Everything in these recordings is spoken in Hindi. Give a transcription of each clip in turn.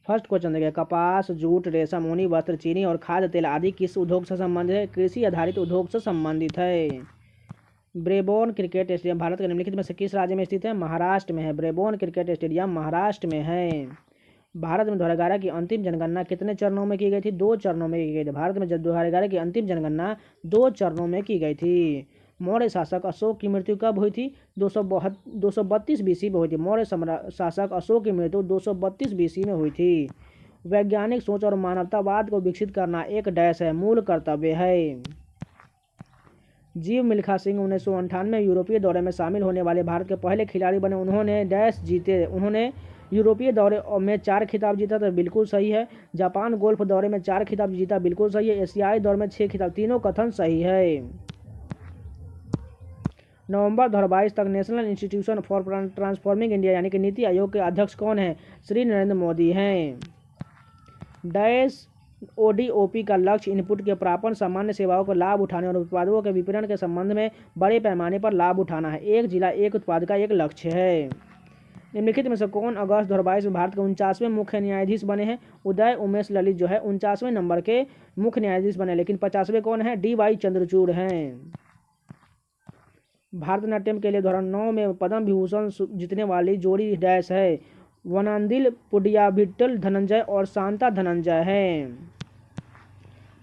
फर्स्ट क्वेश्चन देखिए, कपास, जूट, रेशम, ऊनी वस्त्र, चीनी और खाद्य तेल आदि किस उद्योग से संबंधित है? कृषि आधारित उद्योग से संबंधित है। ब्रेबोर्न क्रिकेट स्टेडियम भारत के निम्नलिखित में से किस राज्य में स्थित है? महाराष्ट्र में है। ब्रेबोर्न क्रिकेट स्टेडियम महाराष्ट्र में है। भारत में 2011 की अंतिम जनगणना कितने चरणों में की गई थी? 2 चरणों में की गई थी। भारत में 2011 की अंतिम जनगणना 2 चरणों में की गई थी। मौर्य शासक अशोक की मृत्यु कब हुई थी? 232 बीसी में हुई थी। मौर्य शासक अशोक की मृत्यु 232 बीसी में हुई थी। वैज्ञानिक सोच और मानवतावाद को विकसित करना एक डैश है, मूल कर्तव्य है। जीव मिल्खा सिंह 1998 में यूरोपीय दौरे में शामिल होने वाले भारत के पहले खिलाड़ी बने। उन्होंने डैश जीते। उन्होंने यूरोपीय दौरे में 4 खिताब जीता, तो बिल्कुल सही है। जापान गोल्फ दौरे में 4 खिताब जीता, बिल्कुल सही है। एशियाई दौर में 6 खिताब, तीनों कथन सही है। नवंबर 2022 तक national institution for transforming India यानी कि नीति आयोग के अध्यक्ष कौन है? श्री नरेंद्र मोदी हैं। डैश ओडीओपी का लक्ष्य इनपुट के प्रापण, सामान्य सेवाओं का लाभ उठाने और उत्पादों के विपणन के संबंध में बड़े पैमाने पर लाभ उठाना है। एक जिला एक उत्पाद का एक लक्ष्य है। निम्नलिखित में से कौन अगस्त 2022 में भारत के 49वें मुख्य न्यायाधीश बने हैं? उदय उमेश ललित जो है 49वें नंबर के मुख्य न्यायाधीश बने, लेकिन 50वें कौन है? DY चंद्रचूड़ हैं। भारतनाट्यम के लिए 2009 में पद्म विभूषण जीतने वाली जोड़ी डैश है। वनांदिल पुडियाभिट्टल धनंजय और शांता धनंजय हैं।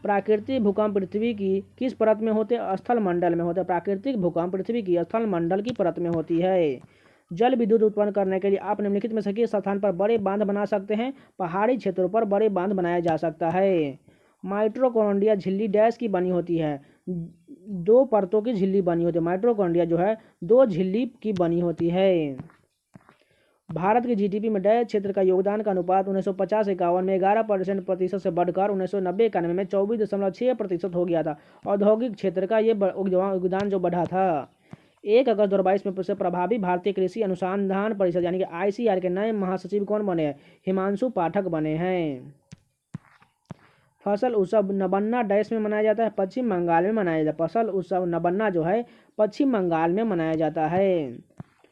प्राकृतिक भूकंप पृथ्वी की किस परत में होते हैं? स्थल मंडल में होते हैं। प्राकृतिक भूकंप पृथ्वी की स्थल मंडल की परत में होती है। जल विद्युत उत्पन्न करने के लिए आप निम्नलिखित में से किस स्थान पर बड़े बांध बना सकते हैं? पहाड़ी क्षेत्रों पर बड़े बांध बनाया जा सकता है। माइटोकॉन्ड्रिया झिल्ली डैश की बनी होती है? 2 परतों की झिल्ली बनी होती है। माइटोकॉन्ड्रिया जो है 2 झिल्ली की बनी होती है। भारत की जीडीपी में डैश क्षेत्र का योगदान का अनुपात 1950-51 में 11% से बढ़कर 1990-91 में 24.6% हो गया था। औद्योगिक क्षेत्र का ये योगदान जो बढ़ा था। 1 अगस्त 2022 में से प्रभावी भारतीय कृषि अनुसंधान परिषद यानी कि ICAR के नए महासचिव कौन बने हैं? हिमांशु पाठक बने हैं। फसल उत्सव नबन्ना डैश में मनाया जाता है? पश्चिम बंगाल में मनाया जाता है। फसल उत्सव नबन्ना जो है पश्चिम बंगाल में मनाया जाता है।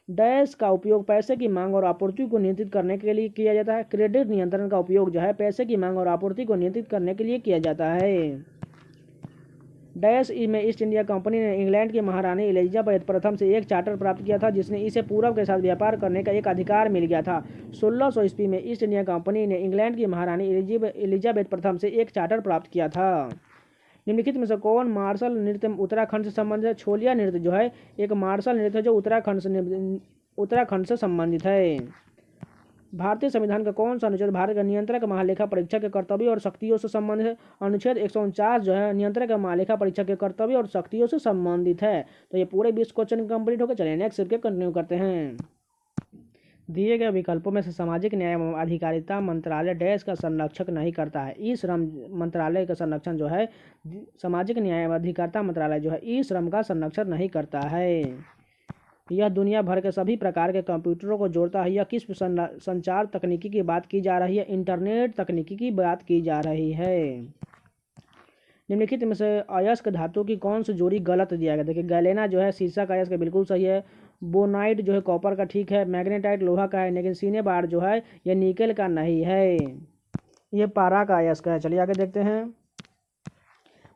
डैश का उपयोग पैसे की मांग और आपूर्ति को नियंत्रित करने के लिए किया जाता है? क्रेडिट नियंत्रण का उपयोग जो है पैसे की मांग और आपूर्ति को नियंत्रित करने के लिए किया जाता है। डैश में ईस्ट इंडिया कंपनी ने इंग्लैंड की महारानी एलिजाबेथ प्रथम से एक चार्टर प्राप्त किया था, जिसने इसे पूरब के साथ व्यापार करने का एक अधिकार मिल गया था। 1600 ईस्वी में ईस्ट इंडिया कंपनी ने इंग्लैंड की महारानी एलिजाबेथ प्रथम से एक चार्टर प्राप्त किया था। निम्नलिखित में से कौन मार्शल नृत्य उत्तराखंड से संबंधित है? छोलिया नृत्य जो है एक मार्शल नृत्य है जो उत्तराखंड से संबंधित है। भारतीय संविधान का कौन सा अनुच्छेद भारत का नियंत्रक महालेखा परीक्षक के कर्तव्यों और शक्तियों से संबंधित है? अनुच्छेद 149 जो है नियंत्रक महालेखा परीक्षक के कर्तव्यों और शक्तियों से संबंधित है। तो ये पूरे 20 क्वेश्चन कंप्लीट हो गए। चलिए नेक्स्ट करके कंटिन्यू करते हैं। दिए गए विकल्पों में से सामाजिक न्याय एवं अधिकारिता मंत्रालय डैश का संरक्षक नहीं करता है? ई श्रम मंत्रालय का संरक्षण जो है सामाजिक न्याय एवं अधिकारिता मंत्रालय जो है ई श्रम का संरक्षण नहीं करता है। यह दुनिया भर के सभी प्रकार के कंप्यूटरों को जोड़ता है। यह किस संचार तकनीकी की बात की जा रही है? इंटरनेट तकनीकी की बात की जा रही है। निम्नलिखित में से अयस्क धातु की कौन सी जोड़ी गलत दिया गया? देखिए गैलेना जो है शीशा का अयस्क बिल्कुल सही है। बोनाइट जो है कॉपर का ठीक है। मैग्नेटाइट लोहा का है, लेकिन सिनेबार जो है यह निकेल का नहीं है, ये पारा का अयस्क है। चलिए आगे देखते हैं।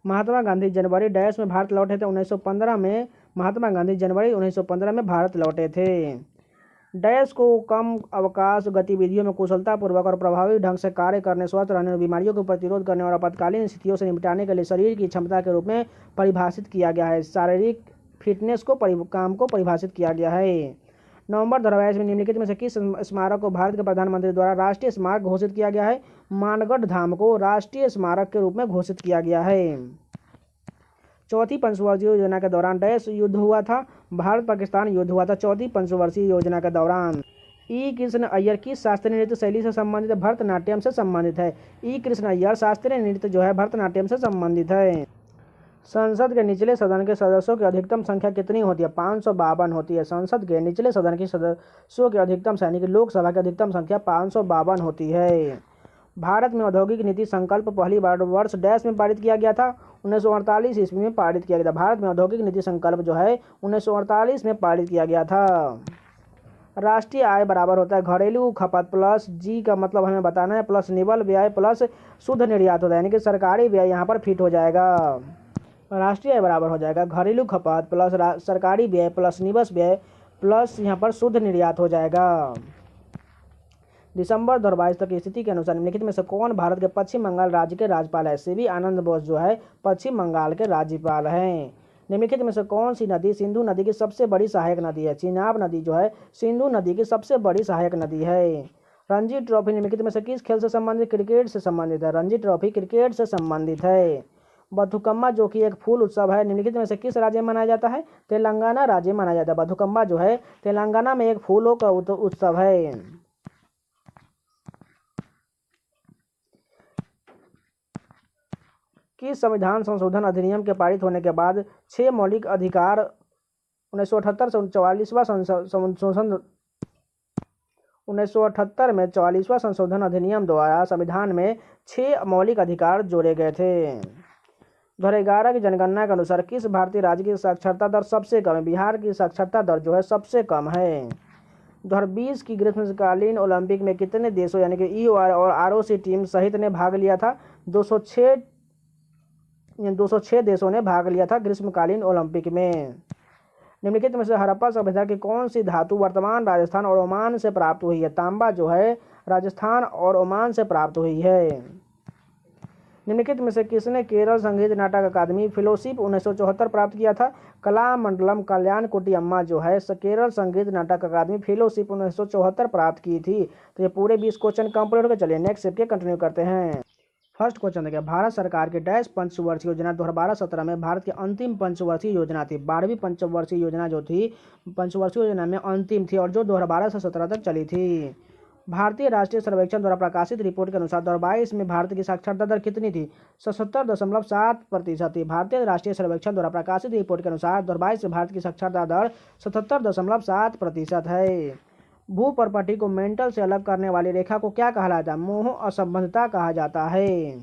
महात्मा गांधी जनवरी डैश में भारत लौटे थे? 1915 में महात्मा गांधी जनवरी 1915 में भारत लौटे थे। डैश को कम अवकाश गतिविधियों में कुशलतापूर्वक और प्रभावी ढंग से कार्य करने, स्वस्थ रहने और बीमारियों को प्रतिरोध करने और आपातकालीन स्थितियों से निपटने के लिए शरीर की क्षमता के रूप में परिभाषित किया गया है। शारीरिक फिटनेस को काम को परिभाषित किया गया है। नवंबर 2022 में निम्नलिखित में से किस स्मारक को भारत के प्रधानमंत्री द्वारा राष्ट्रीय स्मारक घोषित किया गया है? मानगढ़ धाम को राष्ट्रीय स्मारक के रूप में घोषित किया गया है। चौथी पंचवर्षीय योजना के दौरान डैश युद्ध हुआ था? भारत पाकिस्तान युद्ध हुआ था चौथी पंचवर्षीय योजना के दौरान। ई कृष्ण अय्यर किस शास्त्रीय नृत्य शैली से संबंधित है? भरतनाट्यम से संबंधित है। ई कृष्ण अय्यर शास्त्रीय नृत्य जो है भरतनाट्यम से संबंधित है। संसद के निचले सदन के सदस्यों की अधिकतम संख्या कितनी होती है? 552 होती है। संसद के निचले सदन के सदस्यों की अधिकतम यानी कि लोकसभा की अधिकतम संख्या 552 होती है। भारत में औद्योगिक नीति संकल्प पहली बार वर्ष डैश में पारित किया गया था? 1948 ईस्वी में पारित किया गया था। भारत में औद्योगिक नीति संकल्प जो है 1948 में पारित किया गया था। राष्ट्रीय आय बराबर होता है घरेलू खपत प्लस जी का मतलब हमें बताना है प्लस निवल व्यय प्लस शुद्ध निर्यात होता है, यानी कि सरकारी व्यय यहाँ पर फिट हो जाएगा। राष्ट्रीय आय बराबर हो जाएगा घरेलू खपत प्लस सरकारी व्यय प्लस निवेश व्यय प्लस यहाँ पर शुद्ध निर्यात हो जाएगा। दिसंबर 2022 तक की स्थिति के अनुसार निम्नलिखित में से कौन भारत के पश्चिम बंगाल राज्य के राज्यपाल है? सीवी आनंद बोस जो है पश्चिम बंगाल के राज्यपाल हैं। निम्नलिखित में से कौन सी नदी सिंधु नदी की सबसे बड़ी सहायक नदी है? चिनाब नदी जो है सिंधु नदी की सबसे बड़ी सहायक नदी है। रणजी ट्रॉफी निम्नलिखित में से किस खेल से संबंधित? क्रिकेट से संबंधित है। रणजी ट्रॉफी क्रिकेट से संबंधित है। बथुकम्मा जो कि एक फूल उत्सव है निम्नलिखित में से किस राज्य में मनाया जाता है? तेलंगाना राज्य में मनाया जाता है। बथुकम्मा जो है तेलंगाना में एक फूलों का उत्सव है। कि संविधान संशोधन अधिनियम के पारित होने के बाद 6 मौलिक अधिकार 1978 से 44वां संशोधन 1978 में 44वां संशोधन अधिनियम द्वारा संविधान में 6 मौलिक अधिकार जोड़े गए थे। 2011 की जनगणना के अनुसार किस भारतीय राज्य की साक्षरता दर सबसे कम है? बिहार की साक्षरता दर जो है सबसे कम है। 2020 की ग्रीष्मकालीन ओलंपिक में कितने देशों यानी कि EOR और ROC टीम सहित ने भाग लिया था? 206 देशों ने भाग लिया था ग्रीष्मकालीन ओलंपिक में। निम्नलिखित में से हड़प्पा सभ्यता की कौन सी धातु वर्तमान राजस्थान और ओमान से प्राप्त हुई है? तांबा जो है राजस्थान और ओमान से प्राप्त हुई है। निम्नलिखित में से किसने केरल संगीत नाटक अकादमी फेलोशिप 1974 प्राप्त किया था? कलामंडलम कल्याणकुटी अम्मा जो है केरल संगीत नाटक अकादमी फेलोशिप 1974 प्राप्त की थी। तो ये पूरे 20 क्वेश्चन कंप्लीट हो गए। चलिए नेक्स्ट स्टेप के कंटिन्यू करते हैं। फर्स्ट क्वेश्चन देखिए, भारत सरकार की डैश पंचवर्षीय योजना 2012-17 में भारत की अंतिम पंचवर्षीय योजना थी। 12वीं पंचवर्षीय योजना जो थी पंचवर्षीय योजना में अंतिम थी और जो 2012 से 17 तक चली थी। भारतीय राष्ट्रीय सर्वेक्षण द्वारा प्रकाशित रिपोर्ट के अनुसार 2022 में भारत की साक्षरता दर कितनी थी? 77.7% थी। भारतीय राष्ट्रीय सर्वेक्षण द्वारा प्रकाशित रिपोर्ट के अनुसार 2022 में भारत की साक्षरता दर 77.7% है। भू प्रॉपर्टी को मेंटल से अलग करने वाली रेखा को क्या कहा जाता है? मोह असंबद्धता कहा जाता है।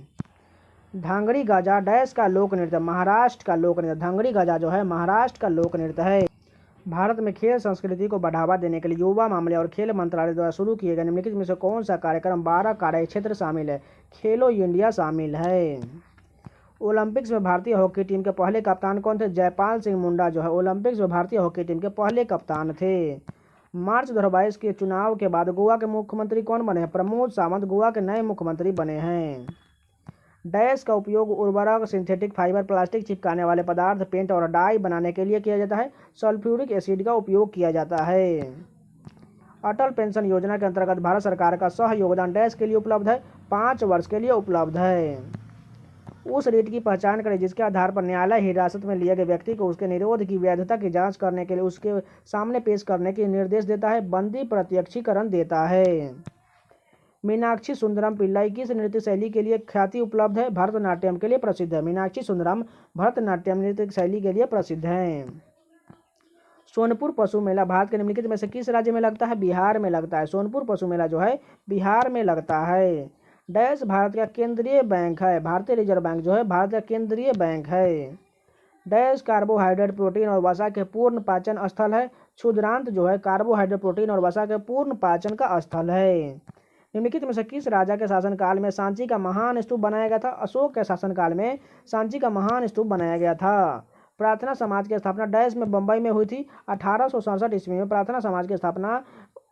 धांगड़ी गाजा डैश का लोक नृत्य? महाराष्ट्र का लोक नृत्य। धांगड़ी गाजा जो है महाराष्ट्र का लोक नृत्य है। भारत में खेल संस्कृति को बढ़ावा देने के लिए युवा मामले और खेल मंत्रालय द्वारा शुरू किए गए निम्नलिखित में से कौन सा कार्यक्रम 12 कार्य क्षेत्र शामिल है? खेलो इंडिया शामिल है। ओलंपिक्स में भारतीय हॉकी टीम के पहले कप्तान कौन थे? जयपाल सिंह मुंडा जो है ओलंपिक्स में भारतीय हॉकी टीम के पहले कप्तान थे। मार्च 2022 के चुनाव के बाद गोवा के मुख्यमंत्री कौन बने हैं? प्रमोद सावंत गोवा के नए मुख्यमंत्री बने हैं। डैश का उपयोग उर्वरक सिंथेटिक फाइबर प्लास्टिक चिपकाने वाले पदार्थ पेंट और डाई बनाने के लिए किया जाता है। सल्फ्यूरिक एसिड का उपयोग किया जाता है। अटल पेंशन योजना के अंतर्गत भारत सरकार का सह योगदान डैश के लिए उपलब्ध है? 5 वर्ष के लिए उपलब्ध है। उस रीट की पहचान करें जिसके आधार पर न्यायालय हिरासत में लिए गए व्यक्ति को उसके निरोध की वैधता की जांच करने के लिए उसके सामने पेश करने के निर्देश देता है। बंदी प्रत्यक्षीकरण देता है। मीनाक्षी सुंदरम पिल्लाई किस नृत्य शैली के लिए ख्याति उपलब्ध है? भरतनाट्यम के लिए प्रसिद्ध है। मीनाक्षी सुंदरम भरतनाट्यम नृत्य शैली के लिए प्रसिद्ध हैं। सोनपुर पशु मेला भारत के निम्नलिखित में से किस राज्य में लगता है? बिहार में लगता है। सोनपुर पशु मेला जो है बिहार में लगता है। डैश भारत का केंद्रीय बैंक है? भारतीय रिजर्व बैंक जो है भारत का केंद्रीय बैंक है। डैश कार्बोहाइड्रेट प्रोटीन और वसा के पूर्ण पाचन स्थल है? क्षुद्रांत जो है कार्बोहाइड्रेट प्रोटीन और वसा के पूर्ण पाचन का स्थल है। निम्नलिखित में से किस राजा के शासनकाल में सांची का महान स्तूप बनाया गया था? अशोक के शासनकाल में सांची का महान स्तूप बनाया गया था। प्रार्थना समाज की स्थापना डैश में बम्बई में हुई थी? 1867 ईस्वी में प्रार्थना समाज की स्थापना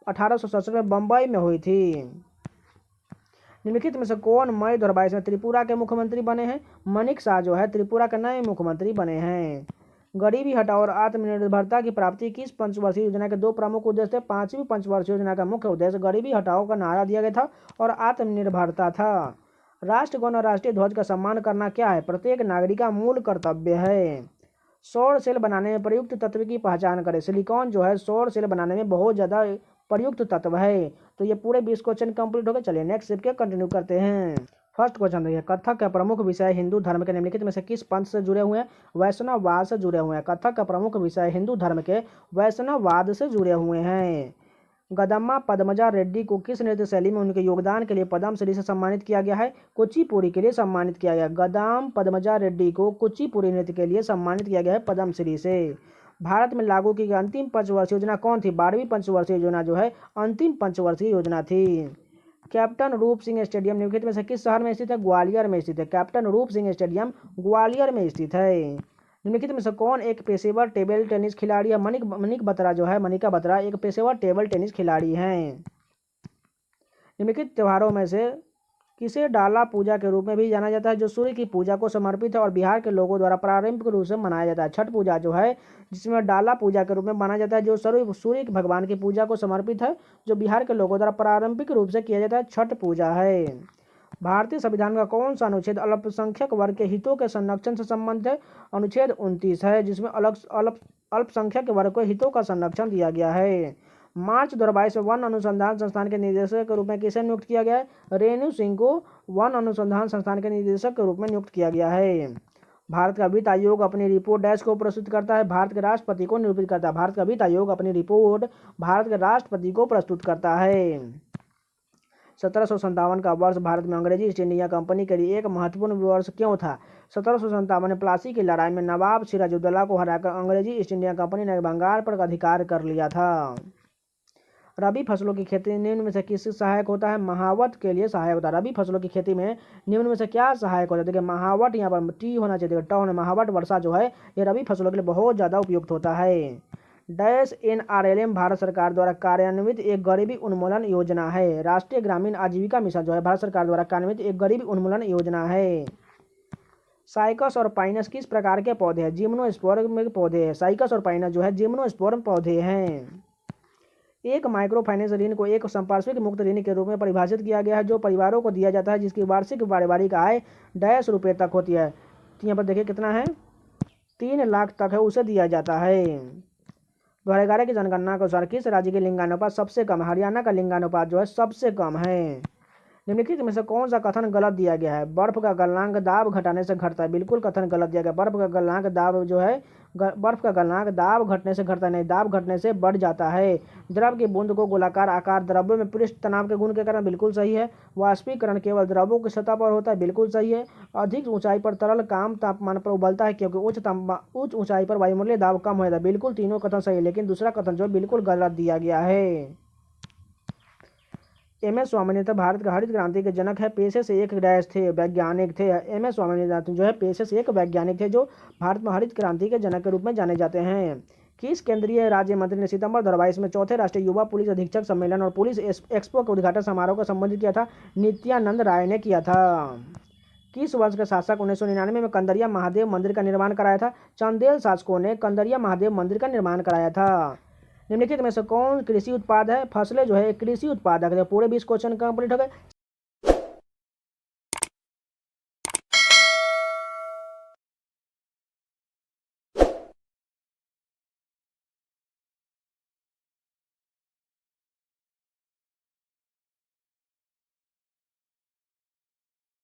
1867 में बम्बई में हुई थी। निम्नलिखित में से कौन मई 2022 में त्रिपुरा के मुख्यमंत्री बने हैं? मनिक शाह जो है त्रिपुरा के नए मुख्यमंत्री बने हैं। गरीबी हटाओ और आत्मनिर्भरता की प्राप्ति किस पंचवर्षीय योजना के 2 प्रमुख उद्देश्य थे? 5वीं पंचवर्षीय योजना का मुख्य उद्देश्य गरीबी हटाओ का नारा दिया गया था और आत्मनिर्भरता था। राष्ट्रगान और राष्ट्रीय ध्वज का सम्मान करना क्या है? प्रत्येक नागरिक का मूल कर्तव्य है। सौर सेल बनाने में प्रयुक्त तत्व की पहचान करें। सिलिकॉन जो है सौर सेल बनाने में बहुत ज़्यादा प्रयुक्त तत्व है। तो ये पूरे 20 क्वेश्चन कंप्लीट हो गए। चलिए नेक्स्ट स्टेप के कंटिन्यू करते हैं। फर्स्ट क्वेश्चन देखिए, कथक का प्रमुख विषय हिंदू धर्म के निम्नलिखित में से किस पंथ से जुड़े हुए हैं? वैष्णववाद से जुड़े हुए हैं। कथक का प्रमुख विषय हिंदू धर्म के वैष्णववाद से जुड़े हुए हैं। गदम्मा पद्मजा रेड्डी को किस नृत्य शैली में उनके योगदान के लिए पद्मश्री से सम्मानित किया गया है? कुचिपुड़ी के लिए सम्मानित किया गया। गदाम पद्मजा रेड्डी को कुचिपुड़ी नृत्य के लिए सम्मानित किया गया है पद्मश्री से। भारत में लागू की गई अंतिम पंचवर्षीय योजना कौन थी? 12वीं पंचवर्षीय योजना जो है अंतिम पंचवर्षीय योजना थी। कैप्टन रूप सिंह स्टेडियम निम्नलिखित में से किस शहर में स्थित है? ग्वालियर में स्थित है। कैप्टन रूप सिंह स्टेडियम ग्वालियर में स्थित है। निम्नलिखित में से कौन एक पेशेवर टेबल टेनिस खिलाड़ी है? मनिका बत्रा जो है, मनिका बत्रा एक पेशेवर टेबल टेनिस खिलाड़ी हैं। निम्नलिखित त्योहारों में से किसे डाला पूजा के रूप में भी जाना जाता है? जो सूर्य की पूजा को समर्पित है और बिहार के लोगों द्वारा पारंपरिक रूप से मनाया जाता है। छठ पूजा जो है जिसमें डाला पूजा के रूप में माना जाता है, जो सूर्य भगवान की पूजा को समर्पित है, जो बिहार के लोगों द्वारा पारंपरिक रूप से किया जाता है, छठ पूजा है। भारतीय संविधान का कौन सा अनुच्छेद अल्पसंख्यक वर्ग के हितों के संरक्षण से संबंधित है? अनुच्छेद 29 है, जिसमें अल्पसंख्यक वर्ग के हितों का संरक्षण दिया गया है। मार्च 2022 में वन अनुसंधान संस्थान के निदेशक के रूप में किसे नियुक्त किया गया है? रेणु सिंह को वन अनुसंधान संस्थान के निदेशक के रूप में नियुक्त किया गया है। भारत का वित्त आयोग अपनी रिपोर्ट डैश को प्रस्तुत करता है? भारत के राष्ट्रपति को निरूपित करता है। भारत का वित्त आयोग अपनी रिपोर्ट भारत के राष्ट्रपति को प्रस्तुत करता है। 1757 का वर्ष भारत में अंग्रेजी ईस्ट इंडिया कंपनी के लिए एक महत्वपूर्ण वर्ष क्यों था? 1757 में प्लासी की लड़ाई में नवाब सिराजुद्दौला को हराकर अंग्रेजी ईस्ट इंडिया कंपनी ने बंगाल पर अधिकार कर लिया था। रबी फसलों की खेती निम्न में से किससे सहायक होता है? महावत के लिए सहायक होता है। रबी फसलों की खेती में निम्न में से क्या सहायक होता है? देखिए महावत यहाँ पर टी होना चाहिए, ट महावत वर्षा जो है ये रबी फसलों के लिए बहुत ज़्यादा उपयुक्त होता है। डैश NRLM भारत सरकार द्वारा कार्यान्वित एक गरीबी उन्मूलन योजना है। राष्ट्रीय ग्रामीण आजीविका मिशन जो है भारत सरकार द्वारा कार्यान्वित एक गरीबी उन्मूलन योजना है। साइकस और पाइनस किस प्रकार के पौधे हैं? जिम्नोस्पर्म पौधे हैं। साइकस और पाइनस जो है जिम्नोस्पर्म पौधे हैं। एक माइक्रो फाइनेंस ऋण को एक संपार्श्विक मुक्त ऋण के रूप में परिभाषित किया गया है, जो परिवारों को दिया जाता है जिसकी वार्षिक पारिवारिक आय डैश रुपये तक होती है। तो यहाँ पर देखिए कितना है, 3 लाख तक है, उसे दिया जाता है। 2011 की जनगणना के अनुसार किस राज्य की लिंगानुपात सबसे कम है? हरियाणा का लिंगानुपात जो है सबसे कम है। निम्नलिखित में से कौन सा कथन गलत दिया गया है? बर्फ का गलनांक दाब घटाने से घटता है। बिल्कुल कथन गलत दिया गया। बर्फ का गलनांक दाब जो है बर्फ का गलनांक दाब घटने से घटता नहीं, दाब घटने से बढ़ जाता है। द्रव की बूंद को गोलाकार आकार द्रव्यों में पृष्ठ तनाव के गुण के कारण बिल्कुल सही है। वाष्पीकरण केवल द्रवों की सतह पर होता है, बिल्कुल सही है। अधिक ऊंचाई पर तरल कम तापमान पर उबलता है क्योंकि उच्च ऊंचाई पर वायुमंडलीय दाब कम हो जाता है। बिल्कुल तीनों कथन सही है, लेकिन दूसरा कथन जो बिल्कुल गलत दिया गया है। MS स्वामीनाथन भारत का हरित क्रांति के जनक है। पेशे से एक डैश थे, वैज्ञानिक थे। MS स्वामीनाथन जो है पेशे से एक वैज्ञानिक थे जो भारत में हरित क्रांति के जनक के रूप में जाने जाते हैं। किस केंद्रीय राज्य मंत्री ने सितंबर 2022 में चौथे राष्ट्रीय युवा पुलिस अधीक्षक सम्मेलन और पुलिस एक्सपो के उद्घाटन समारोह को संबोधित किया था? नित्यानंद राय ने किया था। किस वंश के शासक 1999 में कंदरिया महादेव मंदिर का निर्माण कराया था? चंदेल शासकों ने कंदरिया महादेव मंदिर का निर्माण कराया था। निम्नलिखित में से कौन कृषि उत्पाद है? फसलें जो है कृषि उत्पादक है। पूरे 20 क्वेश्चन कंप्लीट हो गए।